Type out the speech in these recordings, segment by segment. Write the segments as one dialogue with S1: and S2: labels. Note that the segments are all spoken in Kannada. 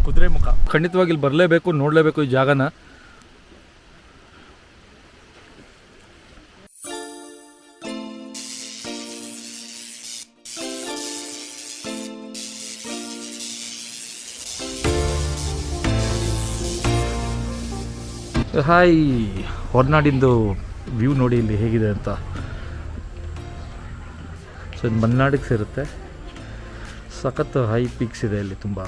S1: ಕುದುರೆಮುಖ ಖಂಡಿತವಾಗಿ ಇಲ್ಲಿ ಬರಲೇಬೇಕು, ನೋಡಲೇಬೇಕು ಈ ಜಾಗನ. ಹಾಯ್, ಹೊರನಾಡಿಂದು ವ್ಯೂ ನೋಡಿ ಇಲ್ಲಿ ಹೇಗಿದೆ ಅಂತ. ಸೊ ಇದು ಮಲೆನಾಡಿಗೆ ಸೇರುತ್ತೆ. ಸಖತ್ ಹೈ ಪೀಕ್ಸ್ ಇದೆ ಇಲ್ಲಿ ತುಂಬ.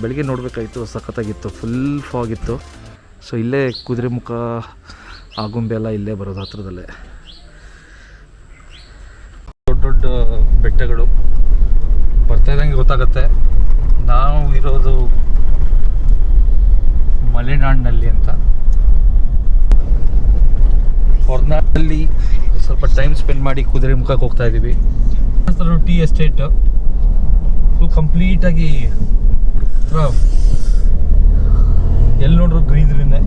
S1: ಬೆಳಿಗ್ಗೆ ನೋಡಬೇಕಾಗಿತ್ತು, ಸಖತ್ತಾಗಿತ್ತು, ಫುಲ್ ಫಾಗ್ ಇತ್ತು. ಸೊ ಇಲ್ಲೇ ಕುದುರೆಮುಖ, ಆಗುಂಬೆ ಎಲ್ಲ ಇಲ್ಲೇ ಬರೋದು, ಹತ್ರದಲ್ಲೇ. ದೊಡ್ಡ ದೊಡ್ಡ ಬೆಟ್ಟಗಳು ಬರ್ತಾ ಇದ್ದಂಗೆ ಗೊತ್ತಾಗುತ್ತೆ ನಾವು ಇರೋದು ಮಲೆನಾಡಿನಲ್ಲಿ ಅಂತ. ಹೊರನಾಡಲ್ಲಿ ಸ್ವಲ್ಪ ಟೈಮ್ ಸ್ಪೆಂಡ್ ಮಾಡಿ ಕುದುರೆಮುಖಕ್ಕೆ ಹೋಗ್ತಾ ಇದ್ದೀವಿ. ಟೀ ಎಸ್ಟೇಟ್ ಕಂಪ್ಲೀಟಾಗಿ ಎಲ್ಲಿ ನೋಡ್ರು ಗ್ರೀನರಿನೇ.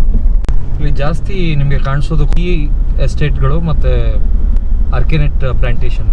S1: ಇಲ್ಲಿ ಜಾಸ್ತಿ ನಿಮಗೆ ಕಾಣಿಸೋದು ಟೀ ಎಸ್ಟೇಟ್ಗಳು ಮತ್ತು ಆರ್ಕಿನೆಟ್ ಪ್ಲಾಂಟೇಶನ್.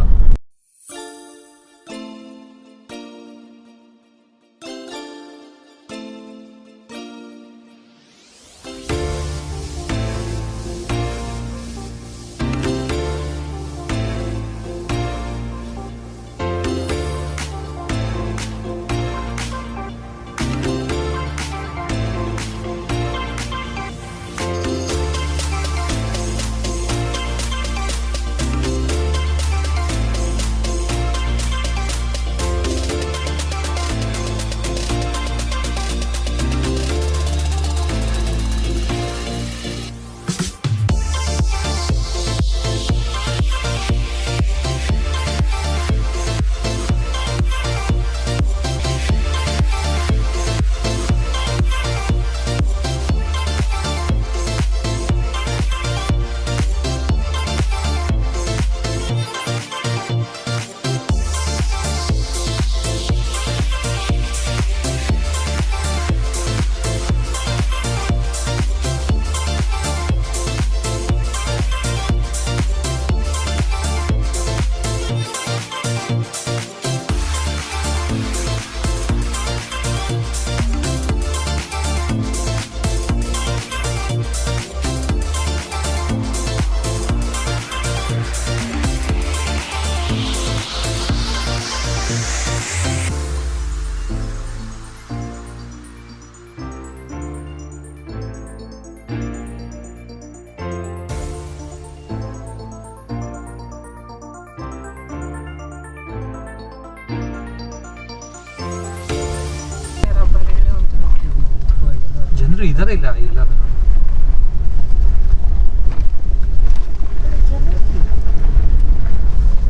S1: ಜನರು ಇದಾರೆ ಇಲ್ಲ ಇಲ್ಲ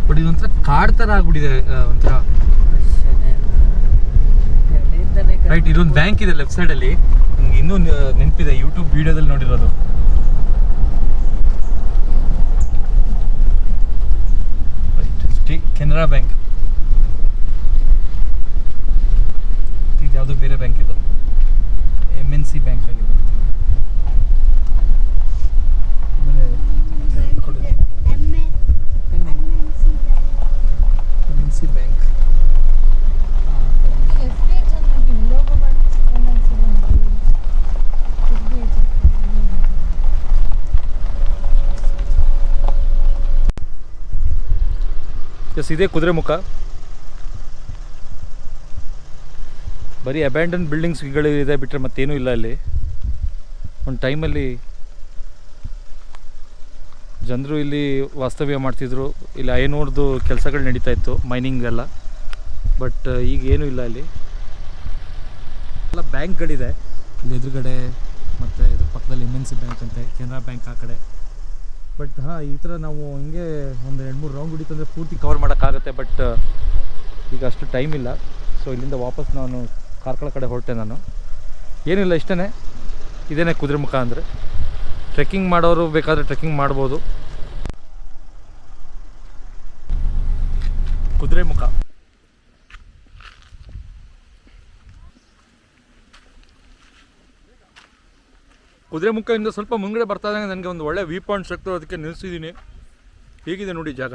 S1: ಬಟ್ ಇದೊಂಥರ ಕಾಡ್ ಥರ ಆಗ್ಬಿಟ್ಟಿದೆ ಒಂಥರ. ರೈಟ್, ಇದೊಂದು ಬ್ಯಾಂಕ್ ಇದೆ ಲೆಫ್ಟ್ ಸೈಡಲ್ಲಿ, ನನಗೆ ಇನ್ನೂ ನೆನಪಿದೆ, ಯೂಟ್ಯೂಬ್ ವಿಡಿಯೋದಲ್ಲಿ ನೋಡಿರೋದು. ಕೆನರಾ ಬ್ಯಾಂಕ್, ಇದು ಯಾವುದೋ ಬೇರೆ ಬ್ಯಾಂಕ್, ಇದು MNC ಬ್ಯಾಂಕ್ ಆಗಿದೆ. MNC bank. ಎಸ್, ಇದೇ ಕುದುರೆಮುಖ. ಬರೀ ಅಬ್ಯಾಂಡನ್ ಬಿಲ್ಡಿಂಗ್ಸ್ಗಳು ಇದೆ ಬಿಟ್ಟರೆ ಮತ್ತೇನೂ ಇಲ್ಲ ಇಲ್ಲಿ. ಒಂದು ಟೈಮಲ್ಲಿ ಜನರು ಇಲ್ಲಿ ವಾಸ್ತವ್ಯ ಮಾಡ್ತಿದ್ರು, ಇಲ್ಲಿ ಐನೂರ್ದು ಕೆಲಸಗಳು ನಡೀತಾ ಇತ್ತು, ಮೈನಿಂಗ್ ಎಲ್ಲ. ಬಟ್ ಈಗ ಏನೂ ಇಲ್ಲ ಇಲ್ಲಿ. ಎಲ್ಲ ಬ್ಯಾಂಕ್ಗಳಿದೆ ಇಲ್ಲಿ ಎದುರುಗಡೆ, ಮತ್ತು ಇದ್ರ ಪಕ್ಕದಲ್ಲಿ MNC ಬ್ಯಾಂಕ್ ಅಂತೆ, ಕೆನರಾ ಬ್ಯಾಂಕ್ ಆ ಕಡೆ. ಬಟ್ ಈ ಥರ ನಾವು ಹಿಂಗೆ ಒಂದು 2-3 ರೌಂಡ್ ಹೊಡಿತಂದರೆ ಪೂರ್ತಿ ಕವರ್ ಮಾಡೋಕ್ಕಾಗತ್ತೆ. ಬಟ್ ಈಗ ಅಷ್ಟು ಟೈಮ್ ಇಲ್ಲ. ಸೊ ಇಲ್ಲಿಂದ ವಾಪಸ್ ನಾನು ಕಾರ್ಕಳ ಕಡೆ ಹೊರಟೆ. ನಾನು ಏನಿಲ್ಲ, ಇಷ್ಟೇ. ಇದೇನೇ ಕುದುರೆಮುಖ ಅಂದರೆ. ಟ್ರೆಕ್ಕಿಂಗ್ ಮಾಡೋರು ಬೇಕಾದರೆ ಟ್ರೆಕ್ಕಿಂಗ್ ಮಾಡ್ಬೋದು. ಕುದುರೆಮುಖ ಕುದುರೆಮುಖದಿಂದ ಸ್ವಲ್ಪ ಮುಂಗಡೆ ಬರ್ತಾ ಇದ್ದಂಗೆ ನನಗೆ ಒಂದು ಒಳ್ಳೆ ವ್ಯೂ ಪಾಯಿಂಟ್ ಸಿಕ್ತು, ಅದಕ್ಕೆ ನಿಲ್ಲಿಸಿದ್ದೀನಿ. ಹೀಗಿದೆ ನೋಡಿ ಜಾಗ.